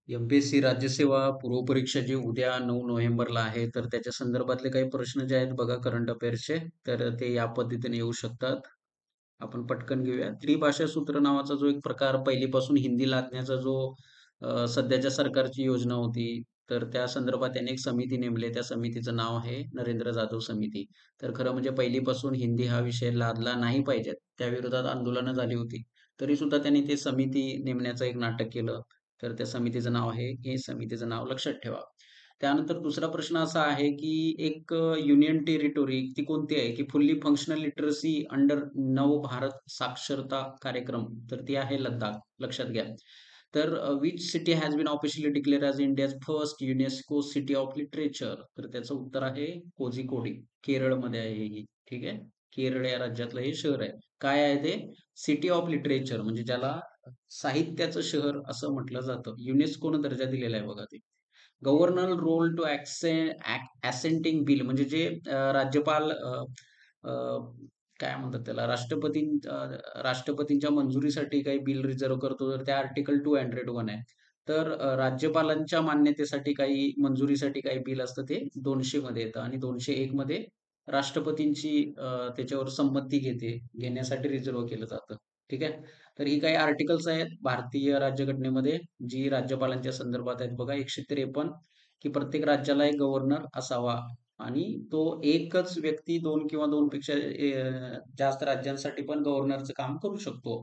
MPSC राज्यसेवा पूर्व परीक्षा जी उद्या 9 नोव्हेंबरला आहे, तर त्याच्या संदर्भातले काही प्रश्न जे आहेत बघा करंट अफेअर्सचे, तर ते या पद्धतीने येऊ शकतात. आपण पटकन घेऊया. त्रिभाषा सूत्र नावाचा जो एक प्रकार पहिलीपासून हिंदी लादण्याचा जो सध्याच्या सरकारची योजना होती, तर त्या संदर्भात त्यांनी एक समिती नेमली. त्या समितीचं नाव आहे नरेंद्र जाधव समिती. तर खरं म्हणजे पहिलीपासून हिंदी हा विषय लादला नाही पाहिजे. त्या विरोधात आंदोलनं झाली होती. तरी सुद्धा त्यांनी ते समिती नेमण्याचं एक नाटक केलं. तर त्या समितीचं नाव आहे, हे समितीचं नाव लक्षात ठेवा. त्यानंतर दुसरा प्रश्न असा आहे, की एक युनियन टेरिटोरी ती कोणती आहे, की फुल्ली फंक्शनल लिटरसी अंडर नव भारत साक्षरता कार्यक्रम, तर ती आहे लद्दाख. लक्षात घ्या. तर which city has been officially declare as India's first UNESCO city of literature, तर त्याचं उत्तर आहे कोझिकोडी. केरळमध्ये आहे ही. ठीक आहे. केरळ या राज्यातलं हे शहर आहे. काय आहे ते? सिटी ऑफ लिटरेचर, म्हणजे ज्याला साहित्याचं शहर असं म्हटलं जातं. युनेस्कोनं दर्जा दिलेला आहे बघा ते. गव्हर्नर रोल टू असेंटिंग बिल, म्हणजे जे राज्यपाल अ, काय म्हणतात त्याला, राष्ट्रपतींच्या मंजुरीसाठी काही बिल रिझर्व्ह करतो, तर त्या आर्टिकल 201 आहे. तर राज्यपालांच्या मान्यतेसाठी काही मंजुरीसाठी काही बिल असतं ते 200 मध्ये येतं, आणि 201 मध्ये राष्ट्रपतींची त्याच्यावर संमती घेण्यासाठी रिझर्व्ह केलं जातं. ठीक आहे. तर ही काही आर्टिकल्स आहेत भारतीय राज्यघटनेमध्ये जी राज्यपालांच्या संदर्भात आहेत बघा. 153, की प्रत्येक राज्याला एक गव्हर्नर असावा, आणि तो एकच व्यक्ती दोन किंवा दोनपेक्षा जास्त राज्यांसाठी पण गव्हर्नरचं काम करू शकतो.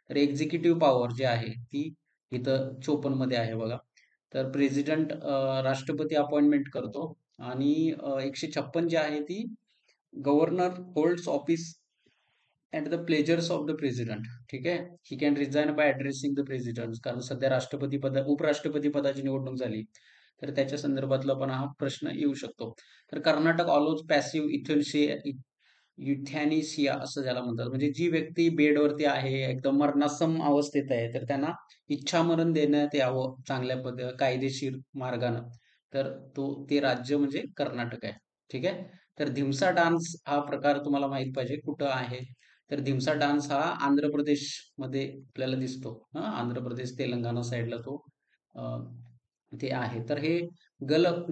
तर एक्झिक्युटिव्ह पॉवर जी आहे ती इथं 54 मध्ये आहे बघा. तर प्रेसिडेंट राष्ट्रपती अपॉइंटमेंट करतो, आणि 156 जी आहे ती governor holds office at the pleasures of the president. ठीक आहे. He can resign by addressing the president, कारण सध्या उपराष्ट्रपती पदाची निवडणूक झाली. तर त्याच्या संदर्भातला पण हा प्रश्न येऊ शकतो. तर कर्नाटक ऑलोज पॅसिव्ह युथॅनिसिया असं ज्याला म्हणतात, म्हणजे जी व्यक्ती बेडवरती आहे, एकदम मरणासम अवस्थेत आहे, तर त्यांना इच्छामरण देण्यात यावं चांगल्या कायदेशीर मार्गानं. तर ते राज्य म्हणजे कर्नाटक आहे. ठीक आहे. तर धिमसा डान्स हा प्रकार तुम्हाला माहित पाहिजे कुठं आहे. तर धिमसा डान्स हा आंध्र प्रदेशमध्ये आपल्याला दिसतो. आंध्र प्रदेश, तेलंगणा साईडला तो ते आहे. तर हे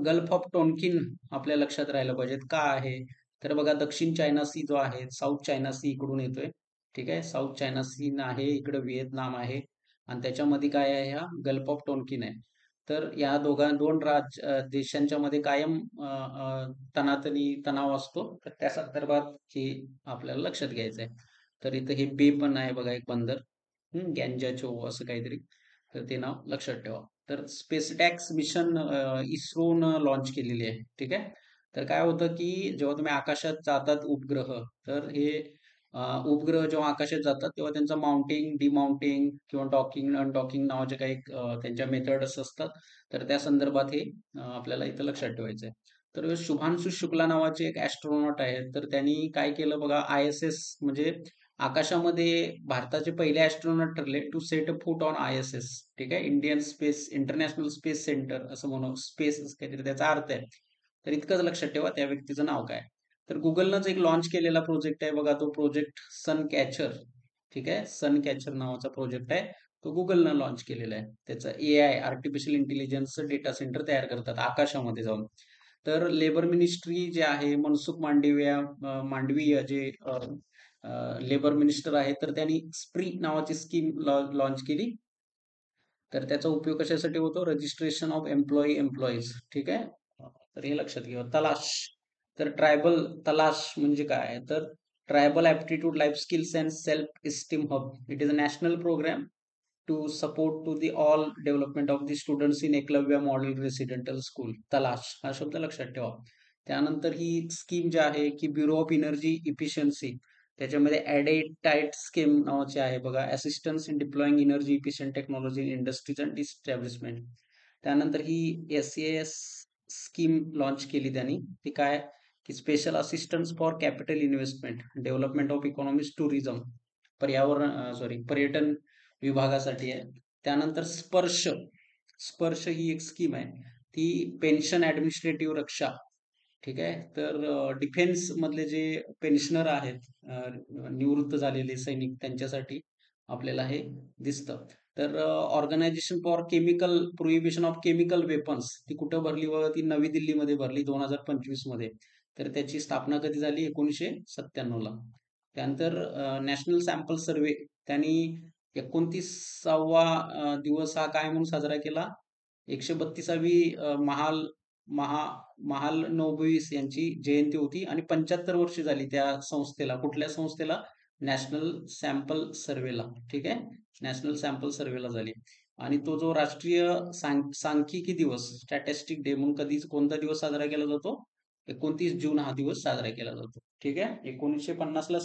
गल्फ ऑफ टोनकिन आपल्या लक्षात राहिलं पाहिजेत. का आहे? तर बघा, दक्षिण चायना सी जो आहे, साऊथ चायना सी इकडून येतोय. ठीक आहे. साऊथ चायना सी आहे, इकडे व्हिएतनाम आहे, आणि त्याच्यामध्ये काय आहे, हा गल्फ ऑफ टोनकिन आहे. तर या दोन देशांच्या मध्ये कायम तणाव असतो. तर त्या संदर्भात हे आपल्याला लक्षात घ्यायचं आहे. तर इथं हे बे पण आहे बघा, एक बंदर, गॅंजाचो असं काहीतरी. तर ते नाव लक्षात ठेवा. तर स्पेसटॅक्स मिशन इस्रोनं लॉन्च केलेली आहे. ठीक आहे. तर काय होतं, की जेव्हा तुम्ही आकाशात जातात उपग्रह, तर हे उपग्रह जेव्हा आकाशात जातात तेव्हा त्यांचं माउंटिंग, डिमाउंटिंग किंवा डॉकिंग, अनडॉकिंग नावाचे काही त्यांच्या मेथड्स असतात. तर त्या संदर्भात हे आपल्याला इथं लक्षात ठेवायचं आहे. तर शुभांशु शुक्ला नावाचे एक ॲस्ट्रोनॉट आहेत. तर त्यांनी काय केलं बघा, आय-एस-एस, म्हणजे आकाशामध्ये भारताचे पहिले ॲस्ट्रोनॉट ठरले to set a foot on ISS. ठीक आहे. इंटरनॅशनल स्पेस सेंटर असं म्हणू, स्पेस काहीतरी त्याचा अर्थ आहे. तर इतकंच लक्षात ठेवा त्या व्यक्तीचं नाव काय. तर गुगलनंच एक लॉन्च केलेला प्रोजेक्ट आहे बघा, तो प्रोजेक्ट सन कॅचर. ठीक आहे. सन कॅचर नावाचा प्रोजेक्ट आहे, तो गुगलनं लॉन्च केलेला आहे. त्याचं AI, आर्टिफिशियल इंटेलिजन्सचं डेटा सेंटर तयार करतात आकाशामध्ये जाऊन. तर लेबर मिनिस्ट्री जे आहे, मनसुख मांडवीय जे लेबर मिनिस्टर आहे, तर त्यांनी स्प्री नावाची स्कीम लॉन्च केली. तर त्याचा उपयोग कशासाठी होतो? Registration of employees. ठीक आहे. तर हे लक्षात घ्या. तलाश. तर ट्रायबल तलाश म्हणजे काय? तर tribal aptitude life skills and self esteem hub. It is a national program to support to the all development of the students in Eklavya model residential school. Talash हा शब्द लक्षात ठेवा. त्यानंतर ही स्कीम जी आहे, की ब्युरो ऑफ एनर्जी इफिशियन्सी, त्याच्यामध्ये ॲडेटाईट scheme नावाची आहे बघा, assistance in deploying energy efficient technology in industries and establishment. त्यानंतर ही SAS स्कीम लॉन्च केली त्यांनी. ती काय, की special assistance for capital investment, development of economics, tourism, पर्यटन विभागासाठी आहे. त्यानंतर स्पर्श. स्पर्श ही एक स्कीम आहे, ती पेन्शन ॲडमिनिस्ट्रेटिव्ह रक्षा. ठीक आहे. तर डिफेन्स मधले जे पेन्शनर आहेत, निवृत्त झालेले सैनिक, त्यांच्यासाठी आपल्याला हे दिसतं. तर organization for chemical prohibition of chemical weapons ती कुठं भरली व ती नवी दिल्लीमध्ये भरली 2025 मध्ये. तर त्याची स्थापना कधी झाली? 1997 ला. त्यानंतर नॅशनल सॅम्पल सर्व्हे त्यांनी 29वा दिवस हा काय म्हणून साजरा केला? 132वी महा महालनोबिस यांची जयंती होती आणि 75 वर्ष झाली त्या संस्थेला. कुठल्या संस्थेला? नॅशनल सॅम्पल सर्व्हेला. ठीक आहे, नॅशनल सॅम्पल सर्व्हेला झाली. आणि तो जो राष्ट्रीय सांख्यिकी दिवस स्टॅटिस्टिक डे म्हणून कधी कोणता दिवस साजरा केला जातो? 29 जून हा दिवस साजरा केला जातो. ठीक आहे, 1950 ला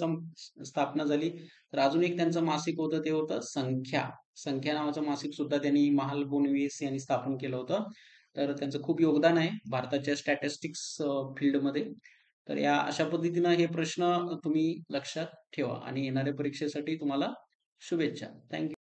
स्थापना झाली. तर अजून एक त्यांचं मासिक होतं, ते होतं संख्या. संख्या नावाचं मासिक सुद्धा त्यांनी महालनोबिस यांनी स्थापन केलं होतं. तर त्यांचं खूप योगदान आहे भारताच्या स्टॅटिस्टिक्स फील्डमध्ये. तर या अशा पद्धतीनं हे प्रश्न तुम्ही लक्षात ठेवा आणि येणाऱ्या परीक्षेसाठी तुम्हाला शुभेच्छा. थँक्यू.